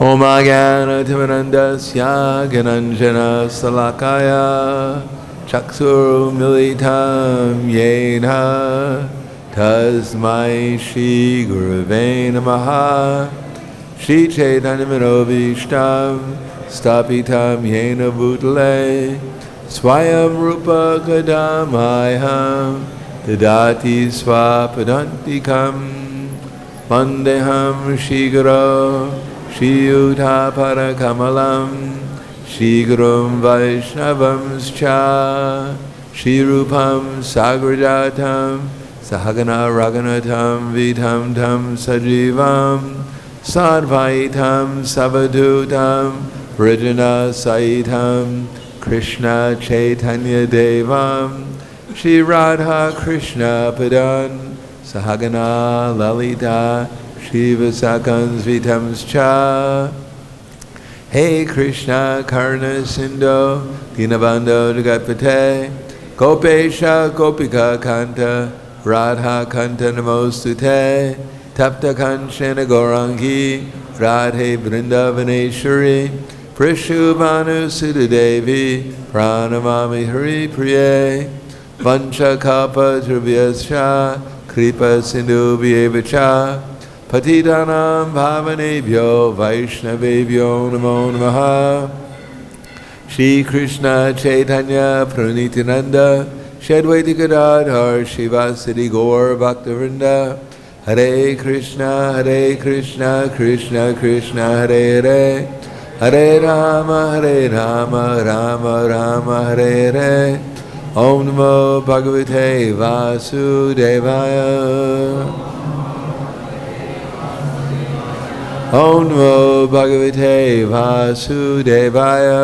Om Agana Timanandasya Gananjana Salakaya Chaksur Militam Yena Tasmai Shri Gurave Namaha Shri Chaitanya Manovishtam Stapitam Yena Bhutale Swayam Rupa Kadamayam Dadati Swapadantikam Vandeham Shri Guru Shri Yuta Parakamalam Shri Gurum Vaishnavamscha Shri Rupam Sagrajatam Sahagana Raghunatam Vitam Tam Sajivam Sadvaitam Savadutam Vrijana Saitam Krishna Chaitanya Devam Shri Radha Krishna Padan Sahagana Lalita Shiva Sakans Vitamscha Hey Krishna Karna Sindho Dinabando Jagatpate Gopesha Gopika Kanta Radha Kanta Namostute Tapta Kanchana Gaurangi Radhe Vrindavaneshwari Prishubhanu Siddhadevi Pranamami Hari Priye Vancha Kalpa Trivyascha Kripa Sindhu Vyevacha Patitanam Bhavanebhyo Vaishnavebhyo Namo Namaha Shri Krishna Chaitanya Pranityananda Shadvaiti Gadadhar Shivasati Gaur Bhaktivinoda Hare Krishna Krishna Krishna Hare Hare Hare Rama Rama Rama Hare Hare Om Namo Bhagavate Vasudevaya Om Namo Bhagavate Vasudevaya.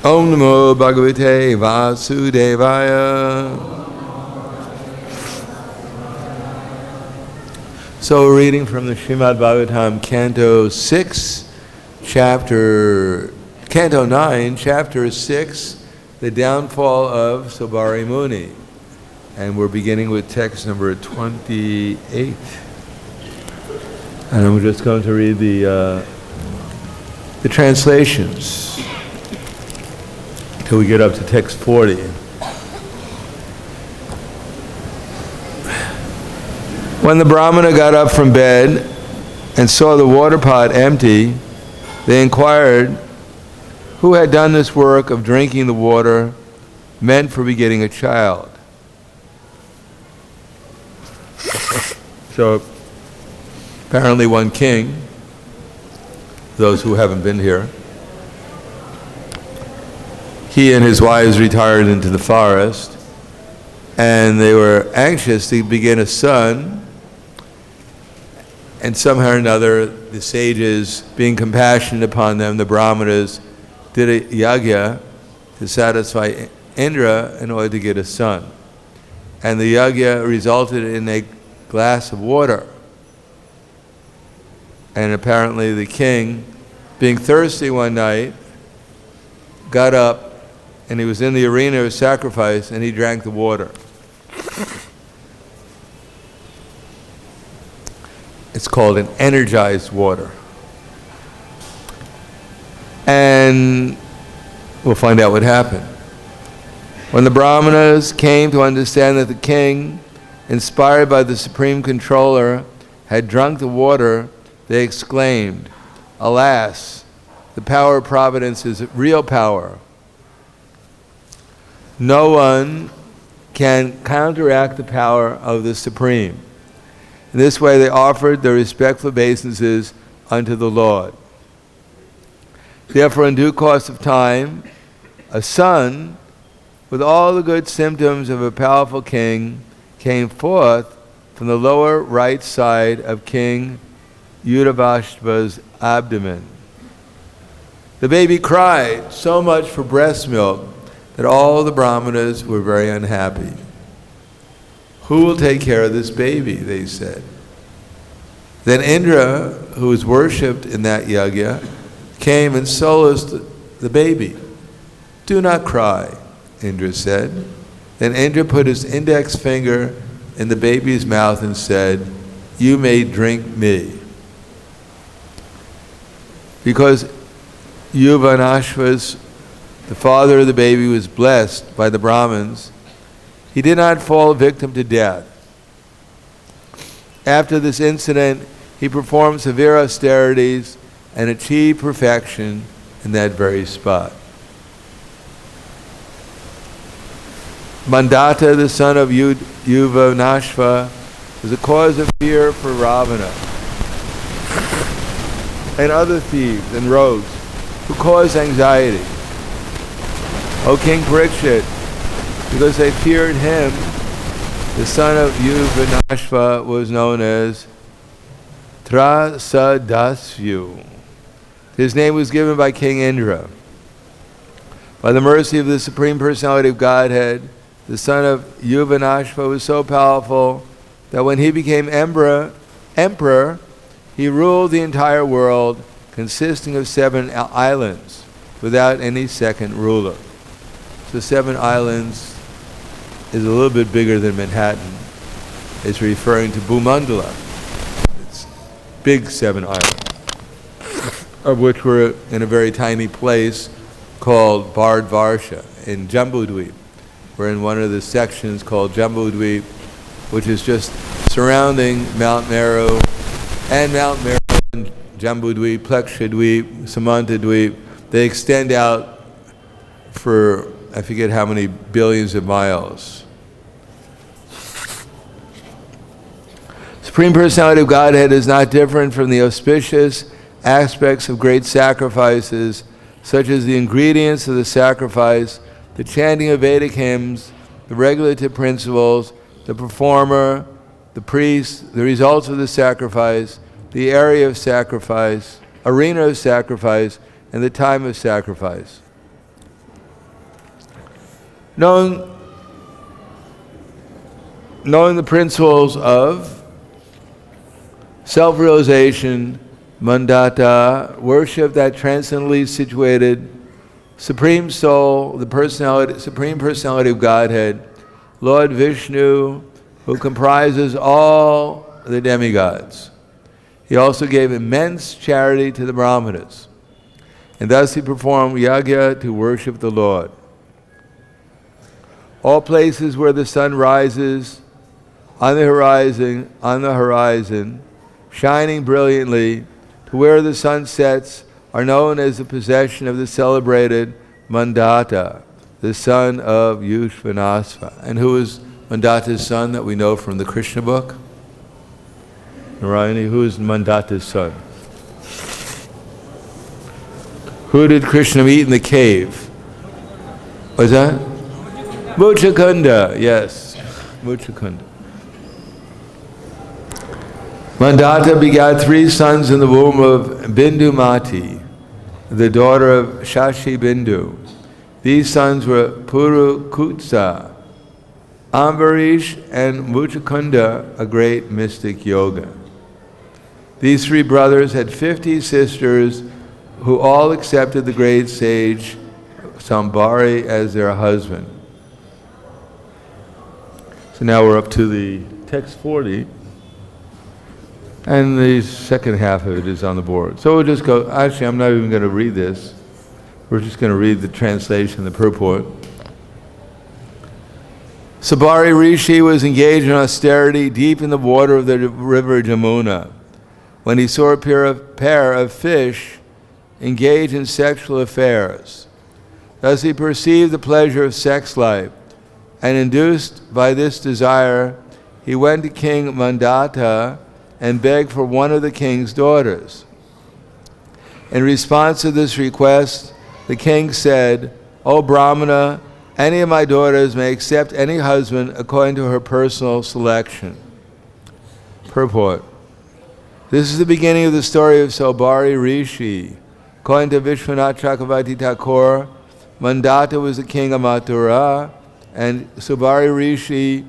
Om Namo Bhagavate Vasudevaya. So we're reading from the Srimad Bhagavatam, Canto 9, Chapter 6, the downfall of Sabari Muni. And we're beginning with text number 28. And I'm just going to read the translations till we get up to text 40. When the Brahmana got up from bed and saw the water pot empty, they inquired who had done this work of drinking the water meant for begetting a child. So apparently one king, those who haven't been here, he and his wives retired into the forest, and they were anxious to begin a son, and somehow or another the sages, being compassionate upon them, the brahmanas, did a yagya to satisfy Indra in order to get a son. And the yagya resulted in a glass of water. And apparently the king, being thirsty one night, got up and he was in the arena of sacrifice and he drank the water. It's called an energized water. And we'll find out what happened. When the brahmanas came to understand that the king, inspired by the Supreme Controller, had drunk the water, they exclaimed, "Alas, the power of providence is real power. No one can counteract the power of the Supreme." In this way they offered their respectful obeisances unto the Lord. Therefore, in due course of time, a son with all the good symptoms of a powerful king came forth from the lower right side of King Yudhavashva's abdomen. The baby cried so much for breast milk that all the brahmanas were very unhappy. "Who will take care of this baby?" they said. Then Indra, who was worshipped in that yagya, came and solaced the baby. "Do not cry," Indra said. Then Indra put his index finger in the baby's mouth and said, "You may drink me." Because Yuvanashva's, the father of the baby, was blessed by the Brahmins, he did not fall victim to death. After this incident, he performed severe austerities and achieved perfection in that very spot. Mandata, the son of Yuvanashva, was a cause of fear for Ravana and other thieves and rogues who caused anxiety. O King Parikshit, because they feared him, the son of Yuvanashva was known as Trasadasyu. His name was given by King Indra. By the mercy of the Supreme Personality of Godhead, the son of Yuvanashva was so powerful that when he became emperor, he ruled the entire world, consisting of 7 islands, without any second ruler. So 7 islands is a little bit bigger than Manhattan. It's referring to Bhumandala. It's big 7 islands, of which we're in a very tiny place called Bharatvarsha in Jambudweep. We're in one of the sections called Jambudweep, which is just surrounding Mount Meru, and Mount Meru and Jambudweep, Plekshadweep, Samantadweep. They extend out for, I forget how many billions of miles. Supreme Personality of Godhead is not different from the auspicious aspects of great sacrifices, such as the ingredients of the sacrifice, the chanting of Vedic hymns, the regulative principles, the performer, the priest, the results of the sacrifice, the area of sacrifice, arena of sacrifice, and the time of sacrifice. Knowing the principles of self-realization, Mandata, worship that transcendently situated Supreme Soul, the Supreme Personality of Godhead, Lord Vishnu, who comprises all the demigods. He also gave immense charity to the Brahmanas, and thus he performed yajna to worship the Lord. All places where the sun rises on the horizon, shining brilliantly, to where the sun sets, are known as the possession of the celebrated Mandata, the son of Yushvanasva. And who is Mandata's son that we know from the Krishna book? Narayani, who is Mandata's son? Who did Krishna meet in the cave? Was that? Muchakunda, yes. Muchakunda. Mandata begat 3 sons in the womb of Bindumati, the daughter of Shashi Bindu. These sons were Purukutsa, Ambarish, and Muchakunda, a great mystic yoga. These 3 brothers had 50 sisters who all accepted the great sage Sambari as their husband. So now we're up to the text 40. And the second half of it is on the board. So we'll just go, actually I'm not even going to read this. We're just going to read the translation, the purport. Sabari Rishi was engaged in austerity deep in the water of the river Jamuna when he saw a pair of fish engaged in sexual affairs. Thus he perceived the pleasure of sex life, and induced by this desire, he went to King Mandata and begged for one of the king's daughters. In response to this request, the king said, "O Brahmana, any of my daughters may accept any husband according to her personal selection." Purport. This is the beginning of the story of Saubhari Rishi. According to Vishwanath Chakravarti Thakur, Mandata was the king of Mathura, and Saubhari Rishi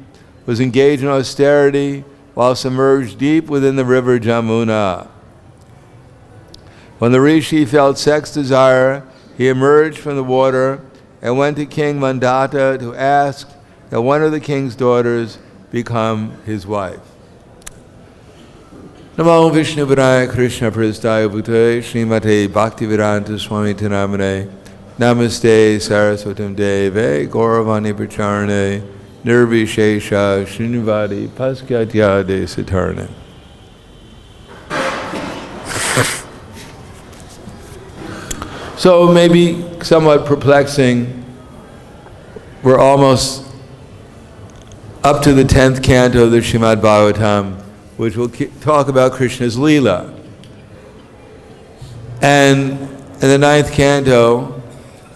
was engaged in austerity while submerged deep within the river Jamuna. When the Rishi felt sex desire, he emerged from the water and went to King Mandata to ask that one of the king's daughters become his wife. Namo Vishnu Padaya Krishna Prasthaya Bhutale Srimate Bhaktivedanta Swami Namane Namaste Saraswatam Deve Gauravani Pracharane Nirvishesha Srinivadi Paskatya De Satarne. So maybe somewhat perplexing, we're almost up to the 10th canto of the Srimad Bhagavatam, which will talk about Krishna's Leela. And in the 9th canto,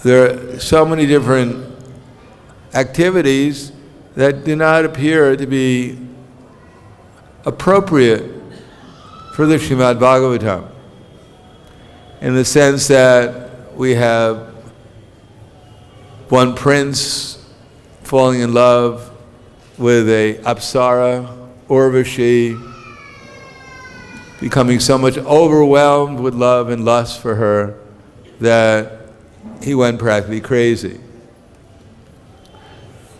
there are so many different activities that do not appear to be appropriate for the Srimad Bhagavatam, in the sense that we have one prince falling in love with a Apsara, Urvashi, becoming so much overwhelmed with love and lust for her that he went practically crazy.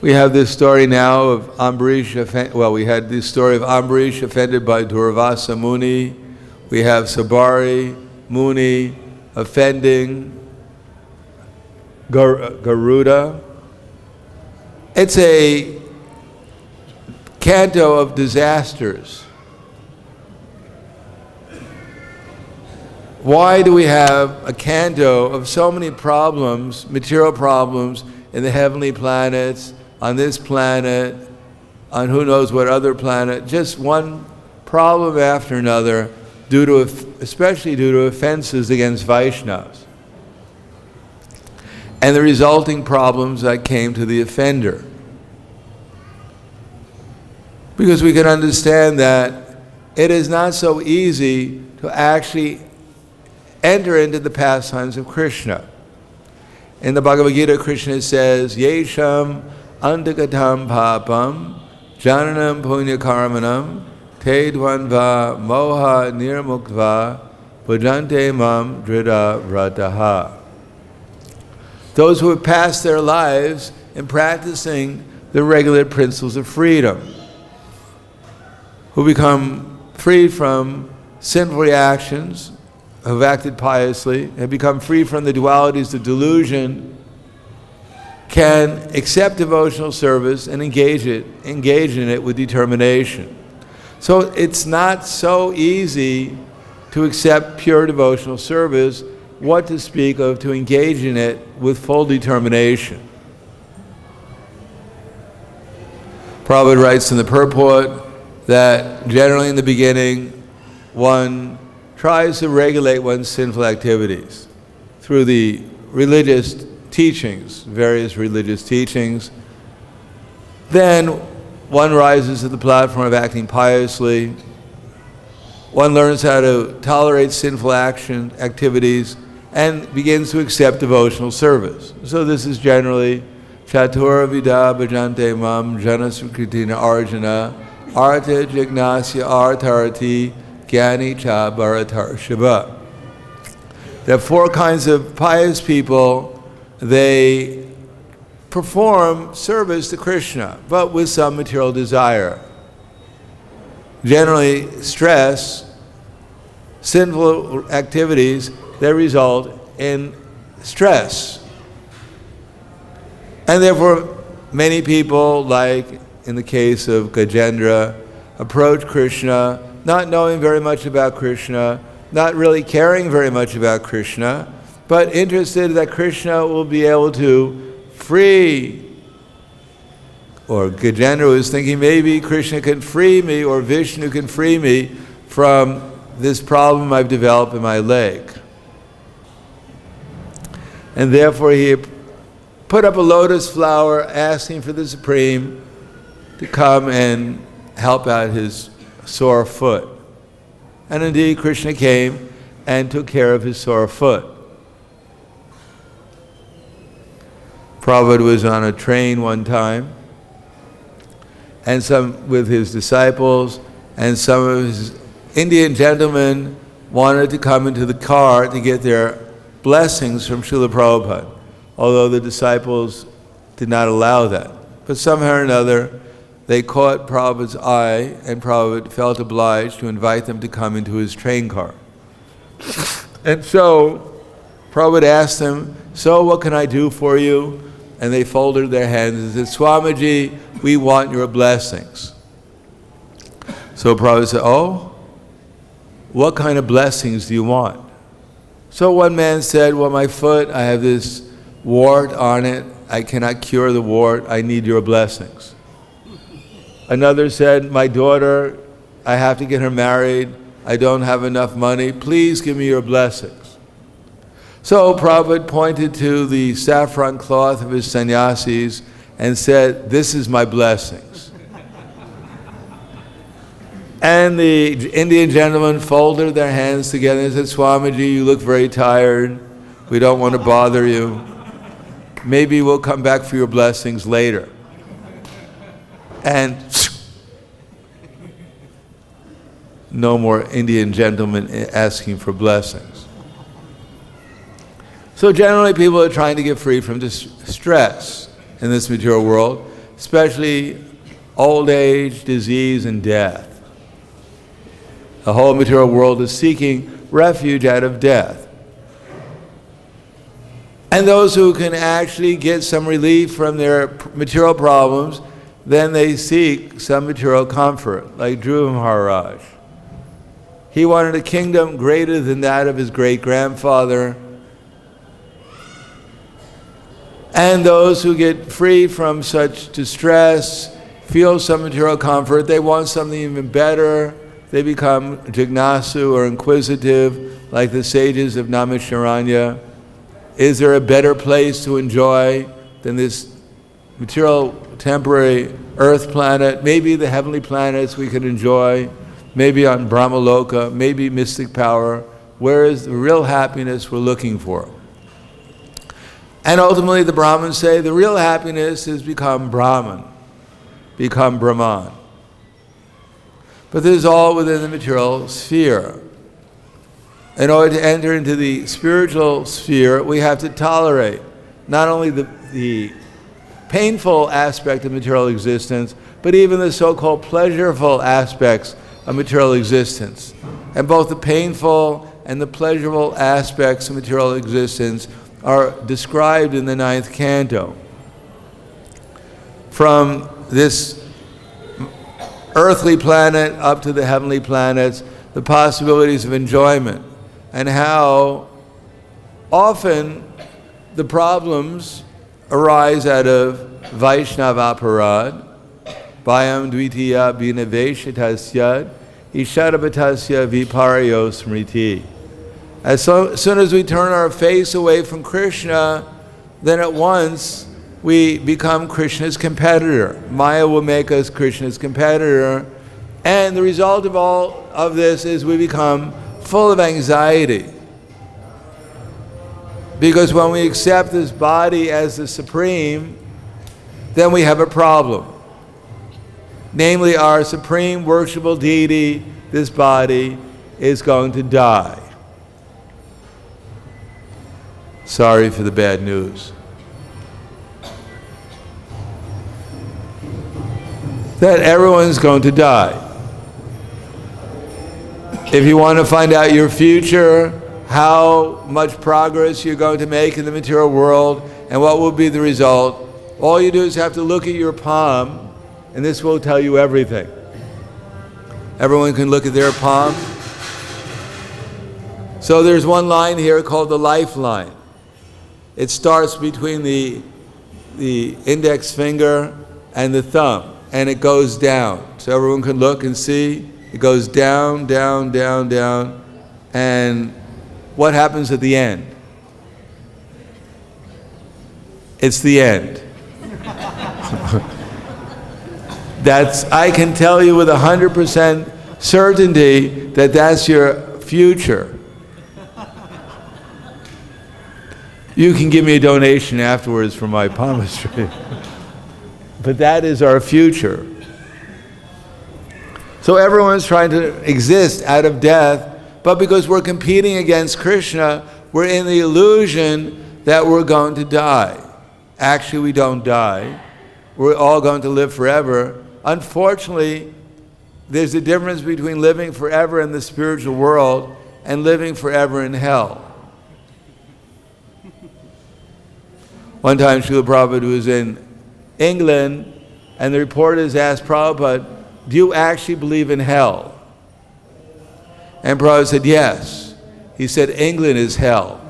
We have this story now of Ambarish, we had this story of Ambarish offended by Durvasa Muni. We have Sabari Muni offending Garuda. It's a canto of disasters. Why do we have a canto of so many problems, material problems, in the heavenly planets, on this planet, on who knows what other planet? Just one problem after another, especially due to offenses against Vaishnavas, and the resulting problems that came to the offender. Because we can understand that it is not so easy to actually enter into the pastimes of Krishna. In the Bhagavad-Gita, Krishna says, Yesham antagatam papam jananam punyakarmanam te dvanva moha nirmuktva bhajante mam drida vrataha. Those who have passed their lives in practicing the regular principles of freedom, who become freed from sinful reactions, have acted piously, have become free from the dualities of delusion, can accept devotional service and engage in it with determination. So it's not so easy to accept pure devotional service, what to speak of to engage in it with full determination. Prabhupada writes in the purport that generally in the beginning, one tries to regulate one's sinful activities through the religious teachings, various religious teachings. Then one rises to the platform of acting piously. One learns how to tolerate sinful activities and begins to accept devotional service. So this is generally Chatura Vida Bhajante Mam Jana Sukritina Arjuna Arta Jignasya Artarati Gyani Cha Bharatar Shiva. There are 4 kinds of pious people. They perform service to Krishna, but with some material desire. Generally, stress, sinful activities, they result in stress. And therefore, many people, like in the case of Gajendra, approach Krishna not knowing very much about Krishna, not really caring very much about Krishna, but interested that Krishna will be able to free, or Gajendra was thinking maybe Krishna can free me, or Vishnu can free me from this problem I've developed in my leg. And therefore he put up a lotus flower asking for the Supreme to come and help out his sore foot. And indeed Krishna came and took care of his sore foot. Prabhupada was on a train one time, and with his disciples, and some of his Indian gentlemen wanted to come into the car to get their blessings from Srila Prabhupada, although the disciples did not allow that. But somehow or another, they caught Prabhupada's eye, and Prabhupada felt obliged to invite them to come into his train car. And so Prabhupada asked them, "So what can I do for you?" And they folded their hands and said, "Swamiji, we want your blessings." So Prabhupada said, "Oh, what kind of blessings do you want?" So one man said, "Well, my foot, I have this wart on it. I cannot cure the wart. I need your blessings." Another said, "My daughter, I have to get her married. I don't have enough money. Please give me your blessings." So Prabhupada pointed to the saffron cloth of his sannyasis and said, "This is my blessings." And the Indian gentlemen folded their hands together and said, "Swamiji, you look very tired. We don't want to bother you. Maybe we'll come back for your blessings later." And no more Indian gentlemen asking for blessings. So generally people are trying to get free from stress in this material world, especially old age, disease, and death. The whole material world is seeking refuge out of death. And those who can actually get some relief from their material problems, then they seek some material comfort, like Dhruva Maharaj. He wanted a kingdom greater than that of his great-grandfather. And those who get free from such distress, feel some material comfort, they want something even better. They become jignasu or inquisitive, like the sages of Naimisharanya. Is there a better place to enjoy than this material, temporary earth planet? Maybe the heavenly planets we could enjoy, maybe on Brahmaloka, maybe mystic power. Where is the real happiness we're looking for? And ultimately the Brahmins say the real happiness is become Brahman, become Brahman. But this is all within the material sphere. In order to enter into the spiritual sphere, we have to tolerate not only the painful aspect of material existence, but even the so-called pleasurable aspects of material existence. And both the painful and the pleasurable aspects of material existence are described in the 9th canto. From this earthly planet up to the heavenly planets, the possibilities of enjoyment, and how often the problems arise out of Vaishnava aparad, Bhayam dvitiya binaveshitasya, isharabatasya viparyo smriti. As soon as we turn our face away from Krishna, then at once we become Krishna's competitor. Maya will make us Krishna's competitor. And the result of all of this is we become full of anxiety. Because when we accept this body as the supreme, then we have a problem. Namely, our supreme worshipable deity, this body, is going to die. Sorry for the bad news. That everyone's going to die. If you want to find out your future, how much progress you're going to make in the material world, and what will be the result, all you do is have to look at your palm, and this will tell you everything. Everyone can look at their palm. So there's one line here called the lifeline. It starts between the index finger and the thumb, and it goes down. So everyone can look and see. It goes down, down, down, down, and what happens at the end? It's the end. I can tell you with 100% certainty that that's your future. You can give me a donation afterwards for my palmistry. But that is our future. So everyone's trying to exist out of death, but because we're competing against Krishna, we're in the illusion that we're going to die. Actually, we don't die. We're all going to live forever Unfortunately, there's a difference between living forever in the spiritual world and living forever in hell. One time, Srila Prabhupada was in England, and the reporters asked Prabhupada, "Do you actually believe in hell?" And Prabhupada said, "Yes." He said, "England is hell."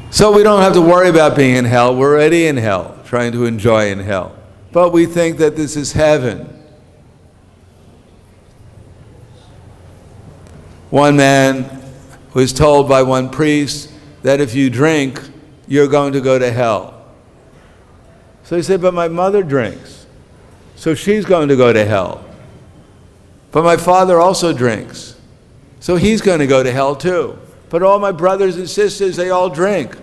So we don't have to worry about being in hell. We're already in hell, trying to enjoy in hell. But we think that this is heaven. One man was told by one priest that if you drink, you're going to go to hell. So he said, "But my mother drinks, so she's going to go to hell. But my father also drinks, so he's going to go to hell too. But all my brothers and sisters, they all drink.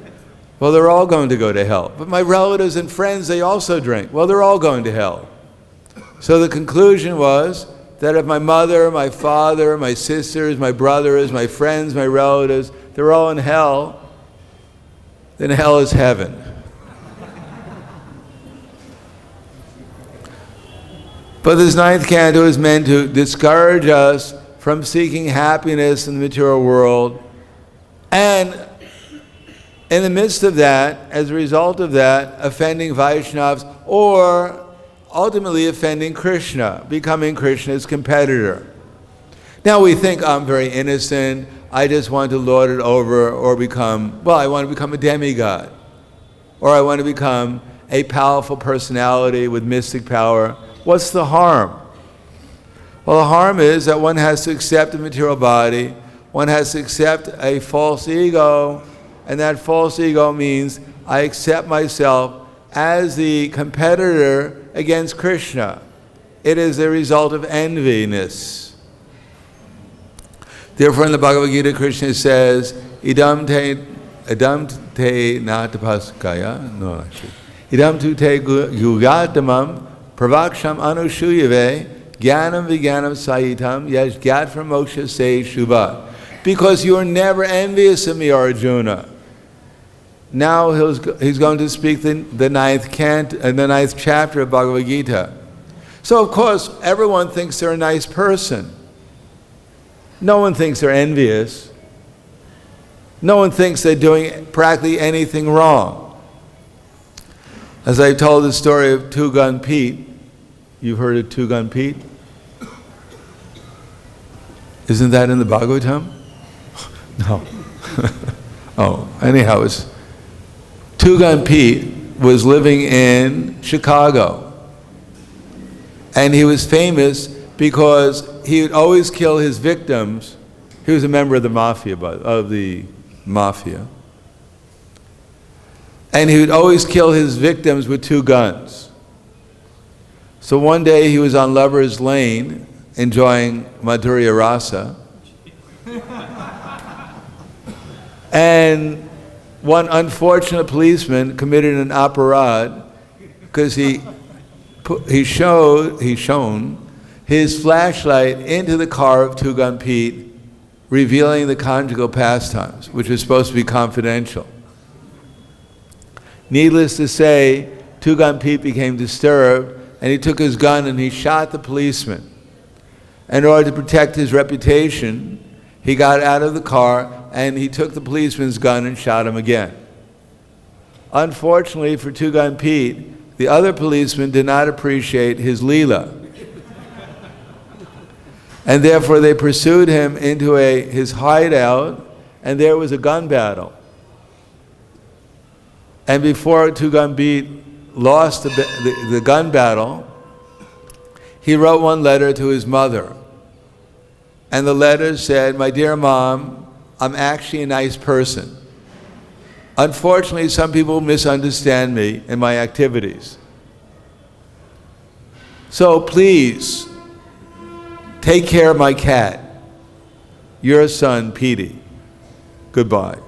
Well, they're all going to go to hell. But my relatives and friends, they also drink. Well, they're all going to hell." So the conclusion was that if my mother, my father, my sisters, my brothers, my friends, my relatives, they're all in hell, then hell is heaven. But this ninth canto is meant to discourage us from seeking happiness in the material world, and in the midst of that, as a result of that, offending Vaishnavas, or ultimately offending Krishna, becoming Krishna's competitor. Now we think, I'm very innocent, I just want to lord it over, or I want to become a demigod, or I want to become a powerful personality with mystic power. What's the harm? Well, the harm is that one has to accept a material body, one has to accept a false ego, and that false ego means I accept myself as the competitor against Krishna. It is a result of enviness. Therefore, in the Bhagavad-Gita, Krishna says, idam te natapaskaya, no, actually, idam tu te yugatamam pravaksham anushuyave jnanam vijnanam sahitam yash gyatva moksha se shubha. Because you are never envious of me, Arjuna. Now he's going to speak the ninth chapter of Bhagavad-Gita. So of course, everyone thinks they're a nice person. No one thinks they're envious. No one thinks they're doing practically anything wrong. As I told the story of Two Gun Pete, you've heard of Two Gun Pete? Isn't that in the Bhagavatam? No. Oh, anyhow, Two Gun Pete was living in Chicago, and he was famous because he would always kill his victims. He was a member of the mafia, and he would always kill his victims with two guns. So one day he was on Lover's Lane enjoying Madhurya Rasa, and one unfortunate policeman committed an aparad because he shone his flashlight into the car of Two Gun Pete, revealing the conjugal pastimes, which was supposed to be confidential. Needless to say, Two Gun Pete became disturbed, and he took his gun and he shot the policeman. In order to protect his reputation, he got out of the car and he took the policeman's gun and shot him again. Unfortunately for Two Gun Pete, the other policeman did not appreciate his leela. And therefore they pursued him into his hideout, and there was a gun battle. And before Two Gun Pete lost the gun battle, he wrote one letter to his mother. And the letter said, "My dear Mom, I'm actually a nice person. Unfortunately, some people misunderstand me and my activities. So please, take care of my cat. Your son, Petey. Goodbye."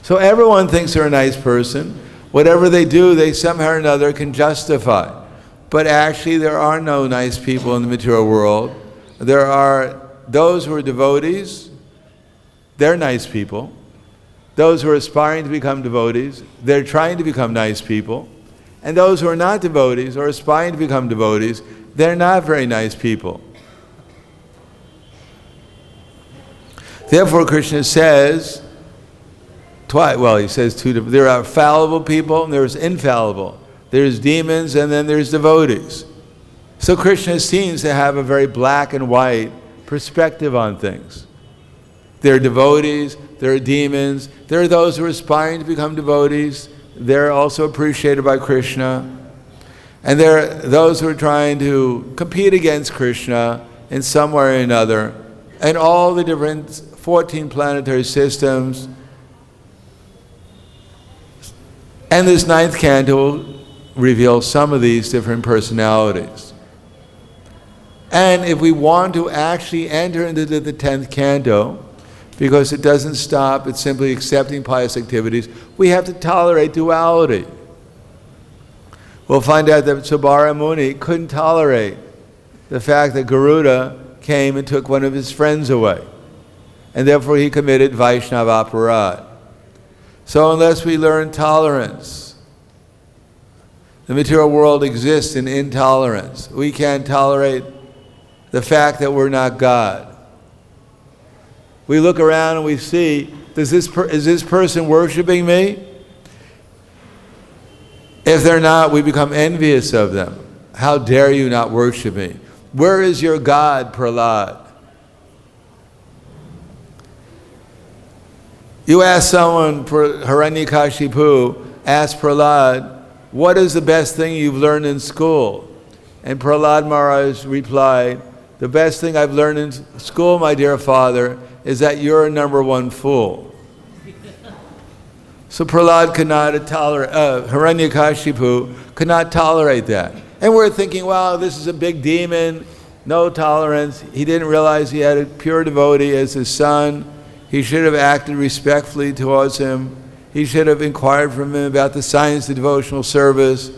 So everyone thinks they're a nice person. Whatever they do, they somehow or another can justify. But actually, there are no nice people in the material world. There are those who are devotees. They're nice people. those who are aspiring to become devotees, they're trying to become nice people. And those who are not devotees or aspiring to become devotees, they're not very nice people. Therefore, Krishna says, he says there are fallible people and there's infallible. There's demons and then there's devotees. So Krishna seems to have a very black and white perspective on things. There are devotees, there are demons, there are those who are aspiring to become devotees. They're also appreciated by Krishna. And there are those who are trying to compete against Krishna in some way or another. And all the different 14 planetary systems. And this 9th canto reveals some of these different personalities. And if we want to actually enter into the 10th canto, because it doesn't stop at simply accepting pious activities, we have to tolerate duality. We'll find out that Subara Muni couldn't tolerate the fact that Garuda came and took one of his friends away. And therefore he committed Vaishnava aparad. So unless we learn tolerance, the material world exists in intolerance. We can't tolerate the fact that we're not God. We look around and we see, is this person worshiping me? If they're not, we become envious of them. How dare you not worship me? Where is your God, Prahlad? You ask someone, Hiranyakashipu, ask Prahlad, what is the best thing you've learned in school? And Prahlad Maharaj replied, the best thing I've learned in school, my dear father, is that you're a #1 fool. So Prahlad could not tolerate, Hiranyakashipu could not tolerate that. And we're thinking, wow, this is a big demon, no tolerance. He didn't realize he had a pure devotee as his son. He should have acted respectfully towards him. He should have inquired from him about the science of devotional service.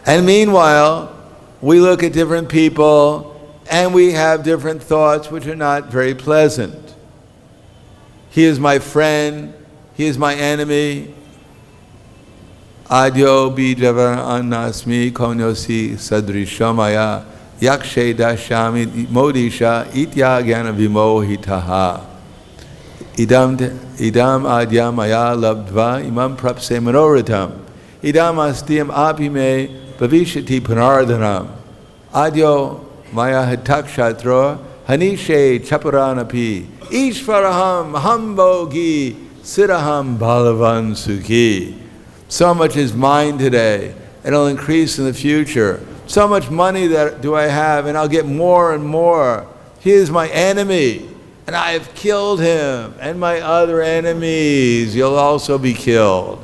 And meanwhile, we look at different people and we have different thoughts which are not very pleasant. He is my friend. He is my enemy. Adyo bijava annasmi konyosi sadrishamaya yakshe dashami modisha itya gyana vimohitaha. Idam adya maya labdva imam prapse manoritam. Idam astiyam apime bhavishati punardhanam. Adyo maya hitakshatro hanishe chaparanapi. Ishvaraham hambogi siraham balavan sukhi. So much is mine today, and it'll increase in the future. So much money that do I have, and I'll get more and more. He is my enemy, and I have killed him, and my other enemies, you'll also be killed.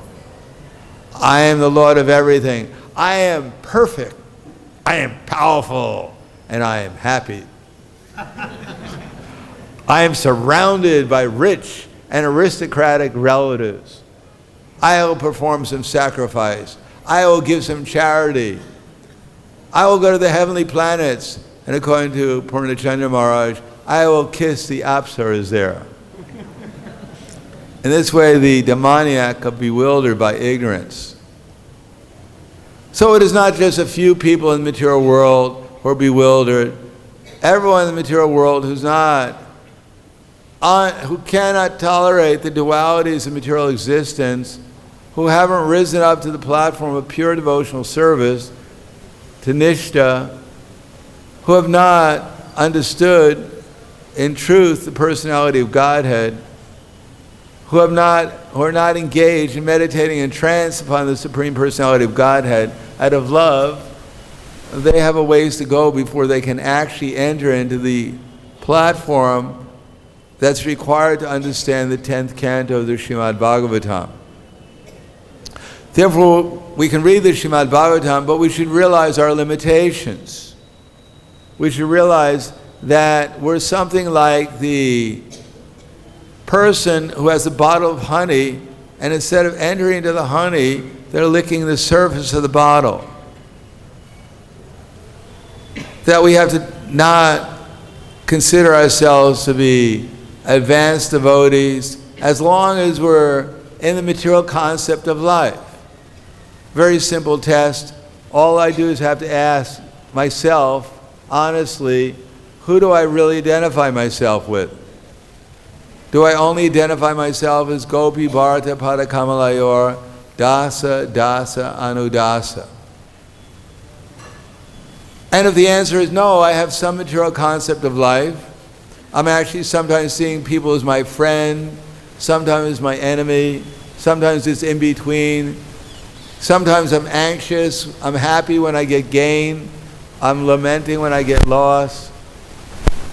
I am the Lord of everything. I am perfect. I am powerful, and I am happy. I am surrounded by rich and aristocratic relatives. I will perform some sacrifice. I will give some charity. I will go to the heavenly planets. And according to Purnachandra Maharaj, I will kiss the apsaras there. In this way, the demoniac are bewildered by ignorance. So it is not just a few people in the material world who are bewildered. Everyone in the material world who cannot tolerate the dualities of material existence, who haven't risen up to the platform of pure devotional service, to Nishta, who have not understood in truth the personality of Godhead, who are not engaged in meditating in trance upon the Supreme Personality of Godhead out of love, they have a ways to go before they can actually enter into the platform that's required to understand the 10th canto of the Srimad Bhagavatam. Therefore, we can read the Srimad Bhagavatam, but we should realize our limitations. We should realize that we're something like the person who has a bottle of honey, and instead of entering into the honey, they're licking the surface of the bottle. That we have to not consider ourselves to be advanced devotees, as long as we're in the material concept of life. Very simple test. All I do is have to ask myself, honestly, who do I really identify myself with? Do I only identify myself as Gopi Bharata Padakamalayur, Dasa, Dasa, Anudasa? And if the answer is no, I have some material concept of life. I'm actually sometimes seeing people as my friend, sometimes as my enemy, sometimes it's in between. Sometimes I'm anxious, I'm happy when I get gain, I'm lamenting when I get lost.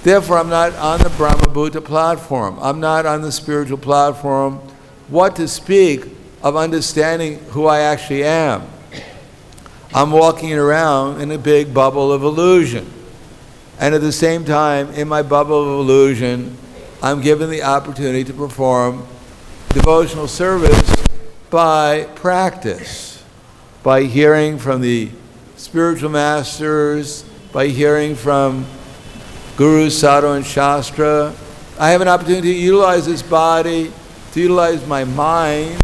Therefore, I'm not on the Brahma-Bhuta platform. I'm not on the spiritual platform. What to speak of understanding who I actually am? I'm walking around in a big bubble of illusion. And at the same time, in my bubble of illusion, I'm given the opportunity to perform devotional service by practice, by hearing from the spiritual masters, by hearing from Guru, Sadhu, and Shastra. I have an opportunity to utilize this body, to utilize my mind,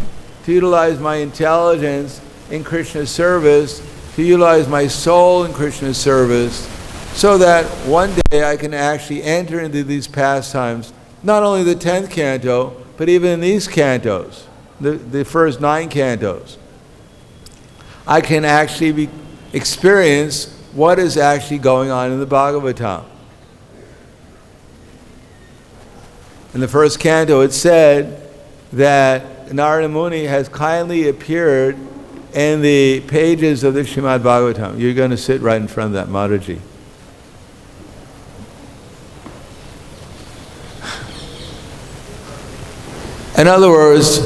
to utilize my intelligence in Krishna's service, to utilize my soul in Krishna's service, so that one day I can actually enter into these pastimes, not only the 10th canto, but even in these cantos, the first 9 cantos. I can actually experience what is actually going on in the Bhagavatam. In the first canto, it said that Narada Muni has kindly appeared in the pages of the Srimad Bhagavatam. You're going to sit right in front of that, Mataji. In other words,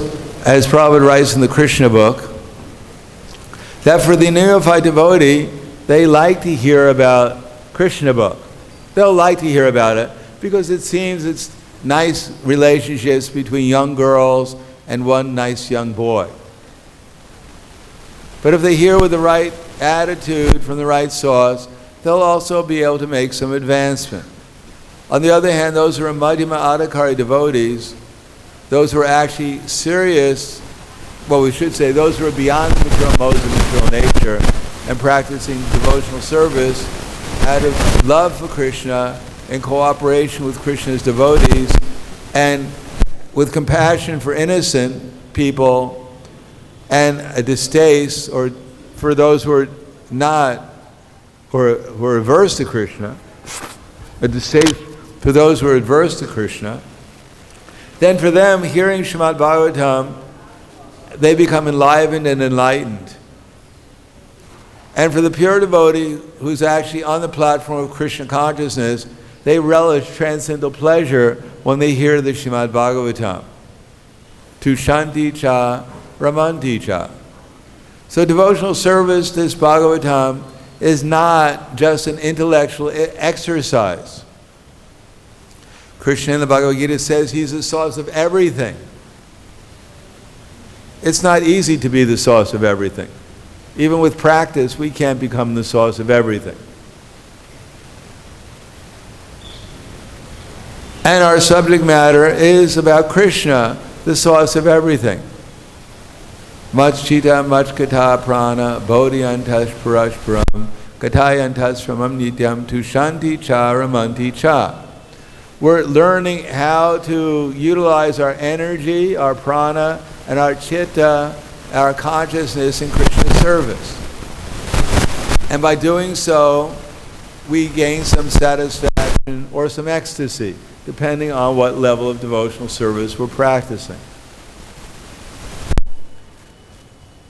as Prabhupada writes in the Krishna book, that for the neophyte devotee, they like to hear about Krishna book. They'll like to hear about it because it seems it's nice relationships between young girls and one nice young boy. But if they hear with the right attitude from the right source, they'll also be able to make some advancement. On the other hand, those who are Madhyama Adhikari devotees, those who are actually serious, well, we should say those who are beyond the material modes of material nature and practicing devotional service out of love for Krishna, in cooperation with Krishna's devotees, and with compassion for innocent people, and a distaste, or for those who are not, who are averse to Krishna, a distaste for those who are adverse to Krishna, then for them, hearing Srimad Bhagavatam, they become enlivened and enlightened. And for the pure devotee who's actually on the platform of Krishna consciousness, they relish transcendental pleasure when they hear the Srimad Bhagavatam. Tushanti cha, ramanti cha. So devotional service, this Bhagavatam, is not just an intellectual exercise. Krishna in the Bhagavad-Gita says he's the source of everything. It's not easy to be the source of everything. Even with practice, we can't become the source of everything. And our subject matter is about Krishna, the source of everything. Machchita machkata prana bodhyantas parashparam katayantas ramam nityam tushanti cha ramanti cha. We're learning how to utilize our energy, our prana, and our chitta, our consciousness in Krishna's service. And by doing so, we gain some satisfaction or some ecstasy, depending on what level of devotional service we're practicing.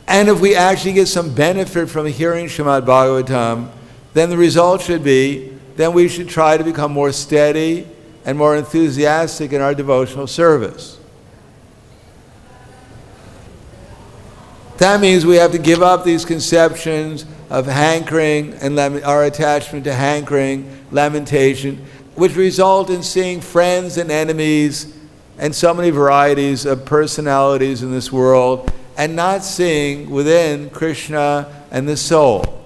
And if we actually get some benefit from hearing Srimad Bhagavatam, then the result should be, then we should try to become more steady and more enthusiastic in our devotional service. That means we have to give up these conceptions of hankering and our attachment to hankering, lamentation, which result in seeing friends and enemies and so many varieties of personalities in this world, and not seeing within Krishna and the soul,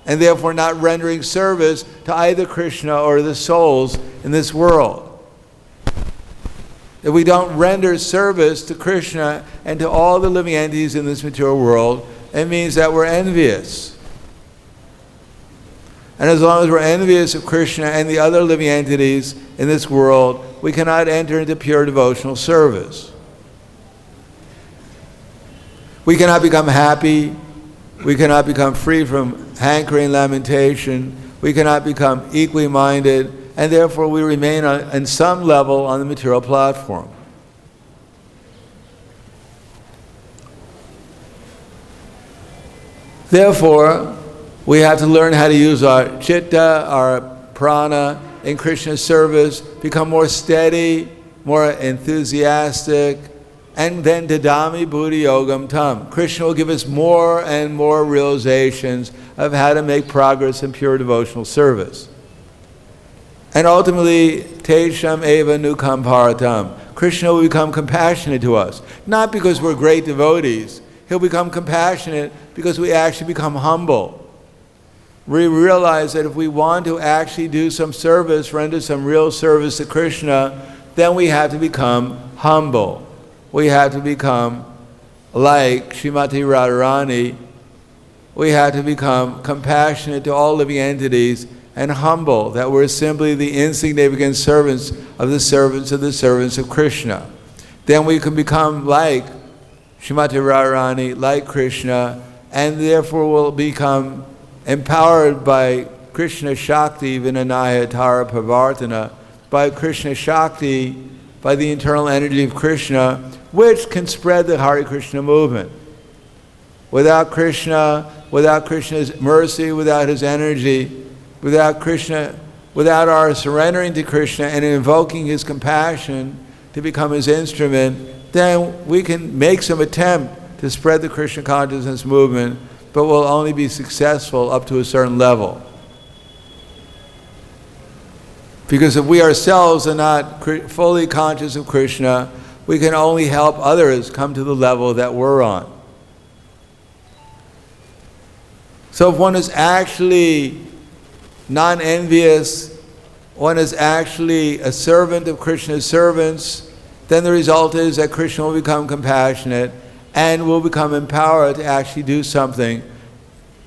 and therefore not rendering service to either Krishna or the souls in this world. if we don't render service to Krishna and to all the living entities in this material world, it means that we're envious. And as long as we're envious of Krishna and the other living entities in this world, we cannot enter into pure devotional service. We cannot become happy. We cannot become free from hankering, lamentation. We cannot become equally minded, and therefore we remain on some level on the material platform. Therefore, we have to learn how to use our chitta, our prana in Krishna's service, become more steady, more enthusiastic, and then dadami buddhi yogam tam. Krishna will give us more and more realizations of how to make progress in pure devotional service. And ultimately, tesham eva nukam paratam. Krishna will become compassionate to us. Not because we're great devotees. He'll become compassionate because we actually become humble. We realize that if we want to actually do some service, render some real service to Krishna, then we have to become humble. We have to become like Srimati Radharani. We have to become compassionate to all living entities and humble, that we're simply the insignificant servants of the servants of Krishna. Then we can become like Srimati Radharani, like Krishna, and therefore will become empowered by Krishna Shakti, Vinanaya Tara Pavartana, by Krishna Shakti, by the internal energy of Krishna, which can spread the Hare Krishna movement. Without Krishna, without Krishna's mercy, without his energy, without Krishna, without our surrendering to Krishna and invoking his compassion to become his instrument, then we can make some attempt to spread the Krishna consciousness movement, but we'll only be successful up to a certain level. Because if we ourselves are not fully conscious of Krishna, we can only help others come to the level that we're on. So if one is actually non-envious, one is actually a servant of Krishna's servants, then the result is that Krishna will become compassionate and will become empowered to actually do something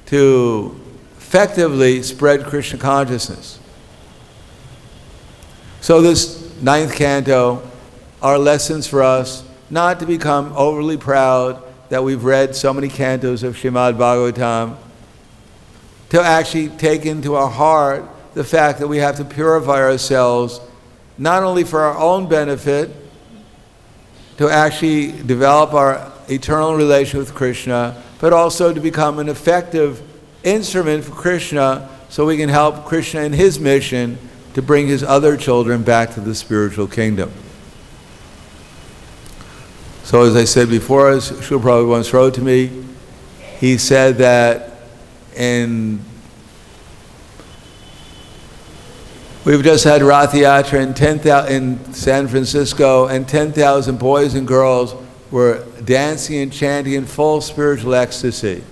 to effectively spread Krishna consciousness. So this 9th canto are lessons for us not to become overly proud that we've read so many cantos of Srimad Bhagavatam, to actually take into our heart the fact that we have to purify ourselves, not only for our own benefit, to actually develop our eternal relation with Krishna, but also to become an effective instrument for Krishna so we can help Krishna in his mission to bring his other children back to the spiritual kingdom. So as I said before, as Srila Prabhupada once wrote to me, he said that we've just had Rath Yatra in San Francisco, and 10,000 boys and girls were dancing and chanting in full spiritual ecstasy.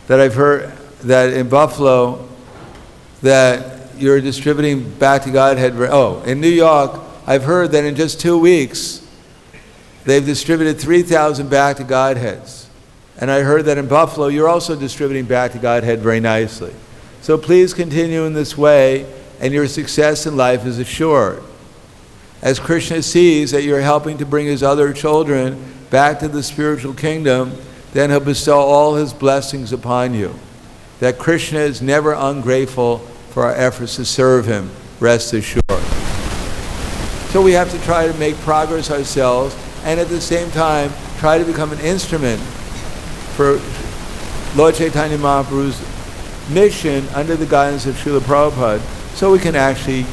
That I've heard that in Buffalo, that you're distributing Back to Godhead. In New York, I've heard that in just 2 weeks, they've distributed 3,000 Back to Godheads. And I heard that in Buffalo, you're also distributing Back to Godhead very nicely. So please continue in this way, and your success in life is assured. As Krishna sees that you're helping to bring his other children back to the spiritual kingdom, then he'll bestow all his blessings upon you. That Krishna is never ungrateful for our efforts to serve him, rest assured. So we have to try to make progress ourselves, and at the same time, try to become an instrument for Lord Chaitanya Mahaprabhu's mission under the guidance of Srila Prabhupada, so we can actually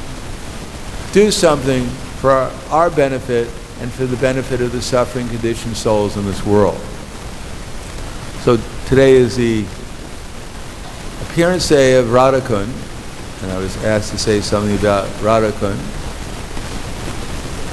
do something for our benefit and for the benefit of the suffering conditioned souls in this world. So today is the appearance day of Radha-Kund, and I was asked to say something about Radha-Kund.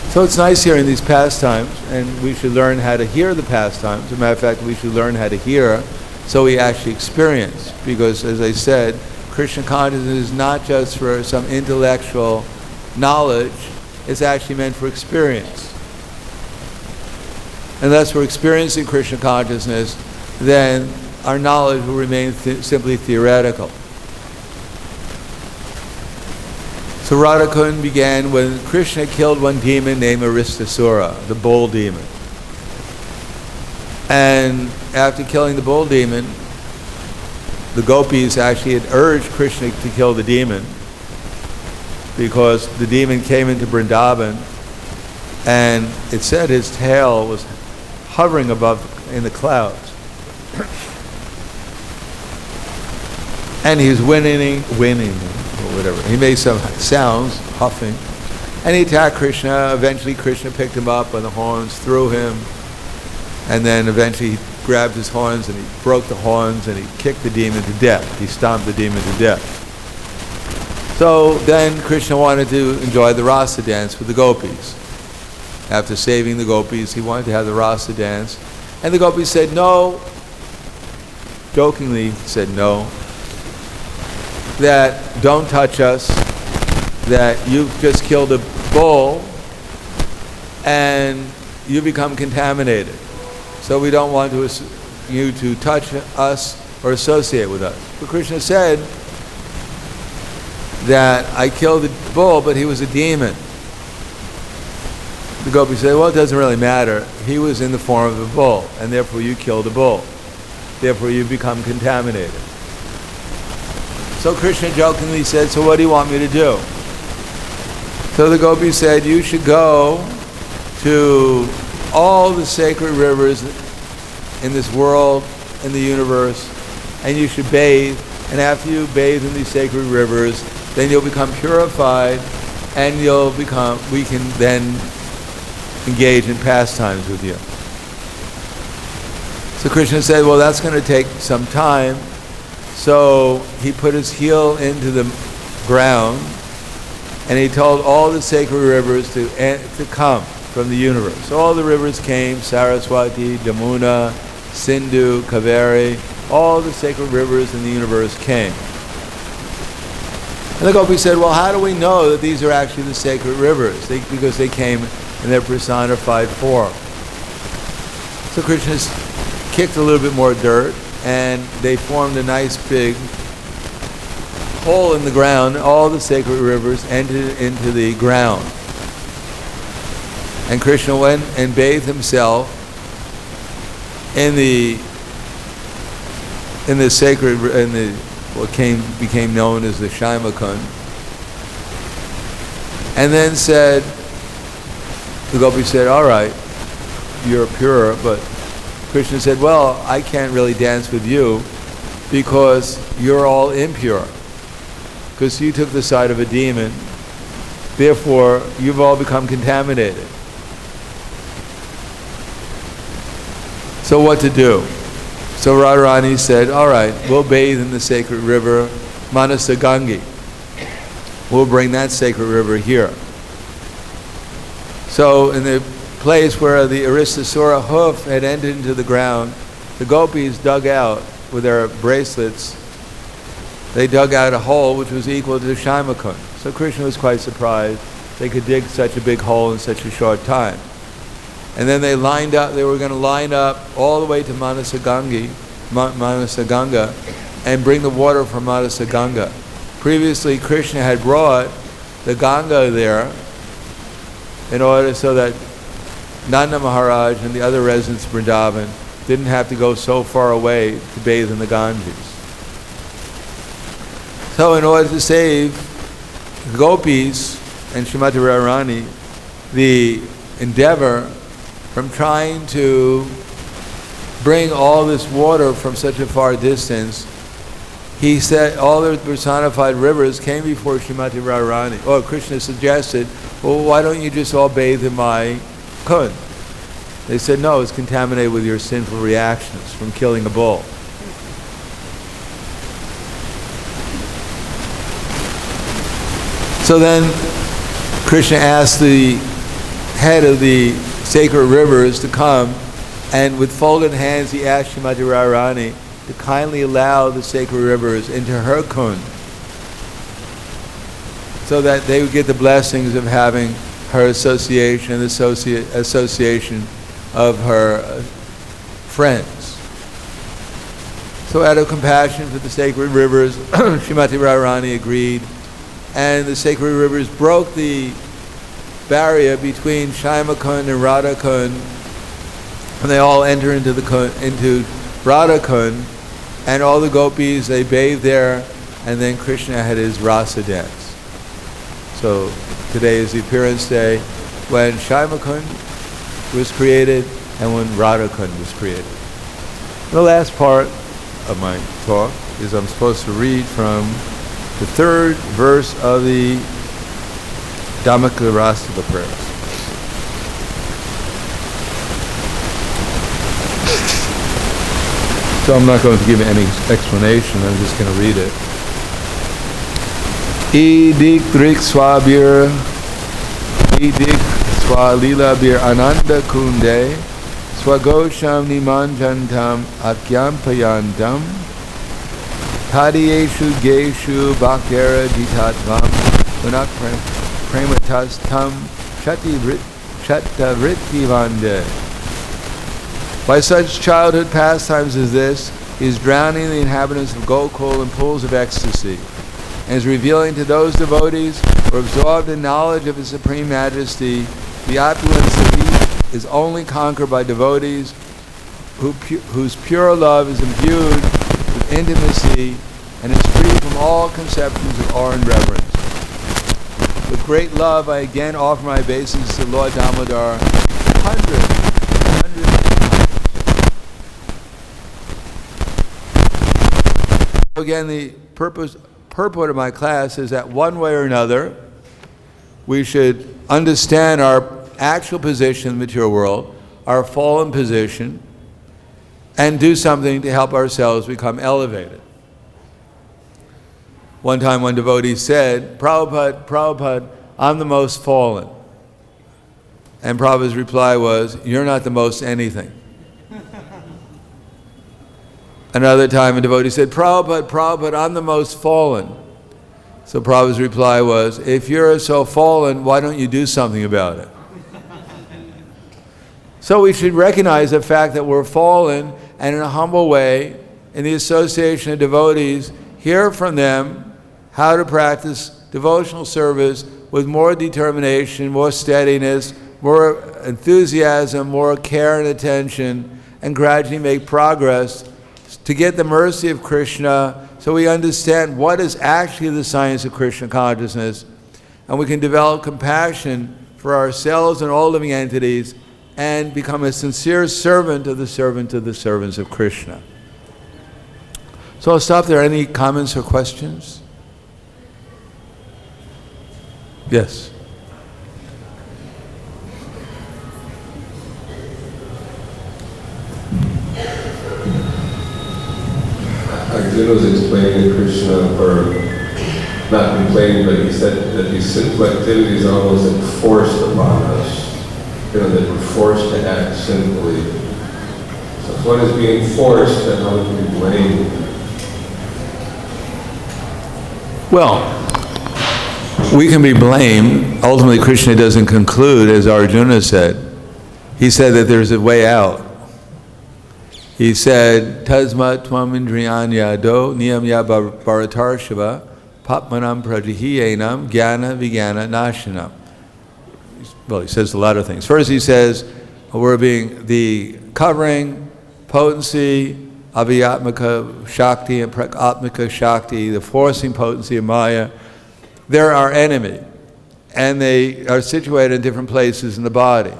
So it's nice hearing these pastimes, and we should learn how to hear the pastimes. As a matter of fact, we should learn how to hear so we actually experience. Because, as I said, Krishna consciousness is not just for some intellectual knowledge, it's actually meant for experience. unless we're experiencing Krishna consciousness, then our knowledge will remain simply theoretical. So Radha-Kund began when Krishna killed one demon named Aristasura, the bull demon. And after killing the bull demon, the gopis actually had urged Krishna to kill the demon, because the demon came into Vrindavan, and it said his tail was hovering above in the clouds. And he was winning, or whatever. He made some sounds, huffing, and he attacked Krishna. Eventually Krishna picked him up on the horns, threw him, and then eventually he grabbed his horns and he broke the horns and he kicked the demon to death. He stomped the demon to death. So then Krishna wanted to enjoy the rasa dance with the gopis. After saving the gopis, he wanted to have the rasa dance. And the gopis said no, jokingly said no, that don't touch us, that you've just killed a bull and you become contaminated. So we don't want you to touch us or associate with us. But Krishna said that I killed the bull, but he was a demon. The gopis said, well, it doesn't really matter. He was in the form of a bull, and therefore you killed a bull. Therefore you become contaminated. So Krishna jokingly said, so what do you want me to do? So the gopis said, you should go to all the sacred rivers in this world, in the universe, and you should bathe. And after you bathe in these sacred rivers, then you'll become purified, and we can then engage in pastimes with you. So Krishna said, well, that's going to take some time. So he put his heel into the ground, and he told all the sacred rivers to come from the universe. So all the rivers came, Saraswati, Jamuna, Sindhu, Kaveri, all the sacred rivers in the universe came. And the gopis said, well, how do we know that these are actually the sacred rivers? Because they came in their personified form. So Krishna kicked a little bit more dirt, and they formed a nice big hole in the ground. All the sacred rivers entered into the ground. And Krishna went and bathed himself in what became known as the ISKCON, and then said, the gopi said, all right, you're pure, but Krishna said, well, I can't really dance with you because you're all impure, because you took the side of a demon, therefore you've all become contaminated. So what to do? So Radharani said, all right, we'll bathe in the sacred river Manasagangi. We'll bring that sacred river here. So in the place where the Aristasura hoof had entered into the ground, the gopis dug out with their bracelets, they dug out a hole which was equal to the ISKCON. So Krishna was quite surprised they could dig such a big hole in such a short time. And then they were going to line up all the way to Manasaganga and bring the water from Manasaganga. Previously, Krishna had brought the Ganga there in order so that Nanda Maharaj and the other residents of Vrindavan didn't have to go so far away to bathe in the Ganges. So in order to save the gopis and Srimati Radharani the endeavor from trying to bring all this water from such a far distance, he said all the personified rivers came before Srimati Radharani. Or Krishna suggested, well, why don't you just all bathe in my kund? They said, no, it's contaminated with your sinful reactions from killing a bull. So then Krishna asked the head of the sacred rivers to come, and with folded hands he asked Srimati Radharani to kindly allow the sacred rivers into her kund so that they would get the blessings of having her association of her friends. So out of compassion for the sacred rivers, Srimati Radharani agreed, and the sacred rivers broke the barrier between Shaimakund and Radhakund, and they all enter into Radhakund, and all the gopis, they bathed there, and then Krishna had his rasa dance. So today is the appearance day when Shaimakund was created and when Radhakund was created. The last part of my talk is I'm supposed to read from the third verse of the Dhammika Rastika prayers. So I'm not going to give any explanation, I'm just going to read it. Idik drik swabir, idik swalila bir ananda kunde, swagosham nimanjantam akyam Hadiyeshu geshu bhaktera jitatvam unak prematas tam chattavritti vande. By such childhood pastimes as this, he is drowning the inhabitants of Gokul in pools of ecstasy, and is revealing to those devotees who are absorbed in knowledge of his supreme majesty the opulence of he is only conquered by devotees whose pure love is imbued with intimacy and is free from all conceptions of awe and reverence. With great love, I again offer my obeisance to Lord Damodar. Hundreds. Again, the purport of my class is that one way or another, we should understand our actual position in the material world, our fallen position, and do something to help ourselves become elevated. One time one devotee said, Prabhupada, I'm the most fallen. And Prabhupada's reply was, you're not the most anything. Another time a devotee said, Prabhupada, I'm the most fallen. So Prabhupada's reply was, if you're so fallen, why don't you do something about it? So we should recognize the fact that we're fallen, and in a humble way, in the association of devotees, hear from them how to practice devotional service with more determination, more steadiness, more enthusiasm, more care and attention, and gradually make progress to get the mercy of Krishna, so we understand what is actually the science of Krishna consciousness, and we can develop compassion for ourselves and all living entities, and become a sincere servant of the servants of Krishna. So I'll stop there. Any comments or questions? Yes. Arjuna was explaining to Krishna, or not complaining, but he said that these sinful activities are almost enforced upon us. That we're forced to act sinfully. So if one is being forced, then how can we blame? Well, we can be blamed. Ultimately, Krishna doesn't conclude, as Arjuna said. He said that there's a way out. He said, Tasmat tvam indriyanyado niyamya bharatarshava papmanam prajihiyenam jnana vijnana nashanam. Well, he says a lot of things. First he says, we're being the covering, potency, aviyatmaka shakti and prakatmaka shakti, the forcing potency of Maya. They're our enemy. And they are situated in different places in the body.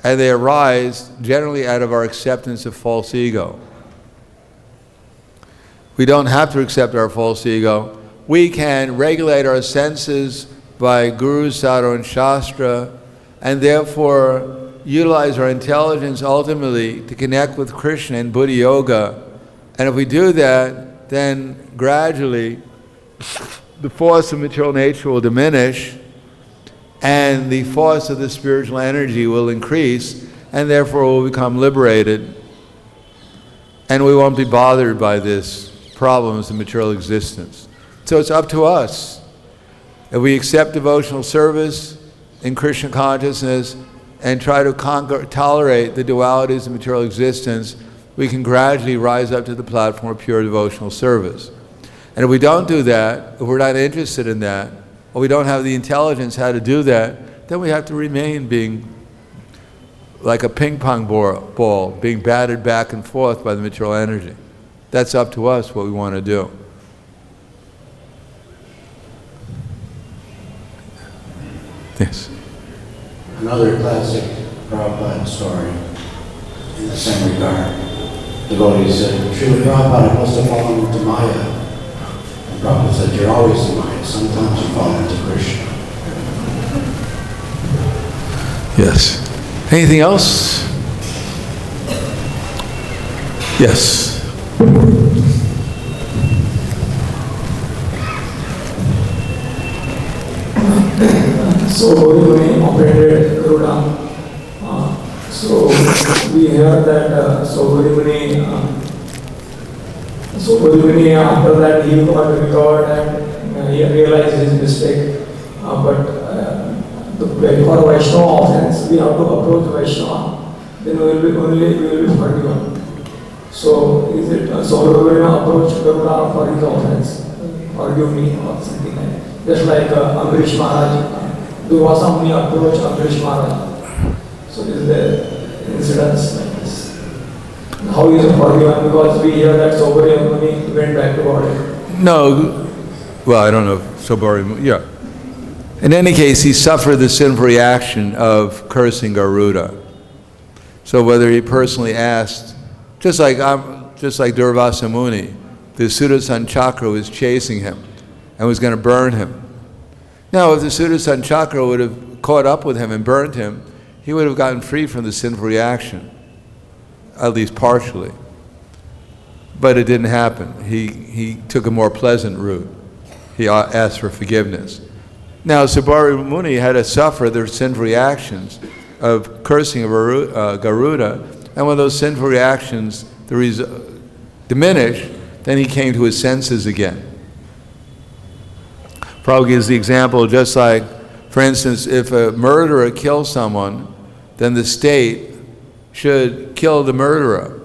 And they arise generally out of our acceptance of false ego. We don't have to accept our false ego. We can regulate our senses by Guru, Sadhu, and Shastra, and therefore utilize our intelligence ultimately to connect with Krishna in bhakti-yoga. And if we do that, then gradually the force of material nature will diminish, and the force of the spiritual energy will increase, and therefore we'll become liberated, and we won't be bothered by this problems of material existence. So it's up to us. If we accept devotional service in Krishna consciousness and try to tolerate the dualities of material existence, we can gradually rise up to the platform of pure devotional service. And if we don't do that, if we're not interested in that, or we don't have the intelligence how to do that, then we have to remain being like a ping pong ball, being battered back and forth by the material energy. That's up to us what we want to do. Yes. Another classic Prabhupada story in the same regard. Devotee said, Srila Prabhupada must have fallen into Maya. And Prabhupada said, you're always in Maya. Sometimes you fall into Krishna. Yes. Anything else? Yes. So Bhagavad operated Garuda. So we hear that Bhagavad-Gita, after that he got recovered and he realized his mistake. For Vaishnava offense, we have to approach Vaishnava. Then we will be forgiven. So is it Bhagavad-Gita approach Garuda for his offense? Forgive me or something like that. Just like Amrish Maharaj. Durvasa Muni approached Amrish Maharaj. So is there incidents like this? How is it forgiven? Because we hear that Sobari Muni went back to body. No, well, I don't know if Sobari Muni, yeah. In any case, he suffered the sinful reaction of cursing Garuda. So whether he personally asked, just like Durvasa Muni, the Sudarshan Chakra was chasing him and was going to burn him. Now, if the Sudarshan Chakra would have caught up with him and burned him, he would have gotten free from the sinful reaction, at least partially. But it didn't happen. He took a more pleasant route. He asked for forgiveness. Now, Sabari Muni had to suffer the sinful reactions of cursing of Garuda, and when those sinful reactions diminished, then he came to his senses again. Prabhupada gives the example, just like, for instance, if a murderer kills someone, then the state should kill the murderer,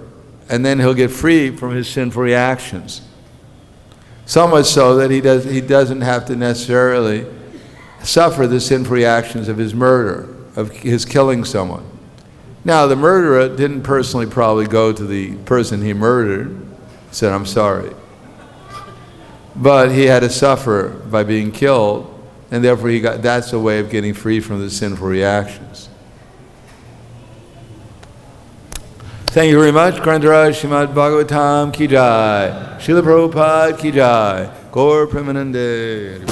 and then he'll get free from his sinful reactions. So much so that he doesn't have to necessarily suffer the sinful reactions of his murder, of his killing someone. Now, the murderer didn't personally probably go to the person he murdered, said, I'm sorry. But he had to suffer by being killed, and therefore that's a way of getting free from the sinful reactions. Thank you very much. Grantaraj Srimad Bhagavatam ki jai. Srila Prabhupada ki jai. Gaur Premanande.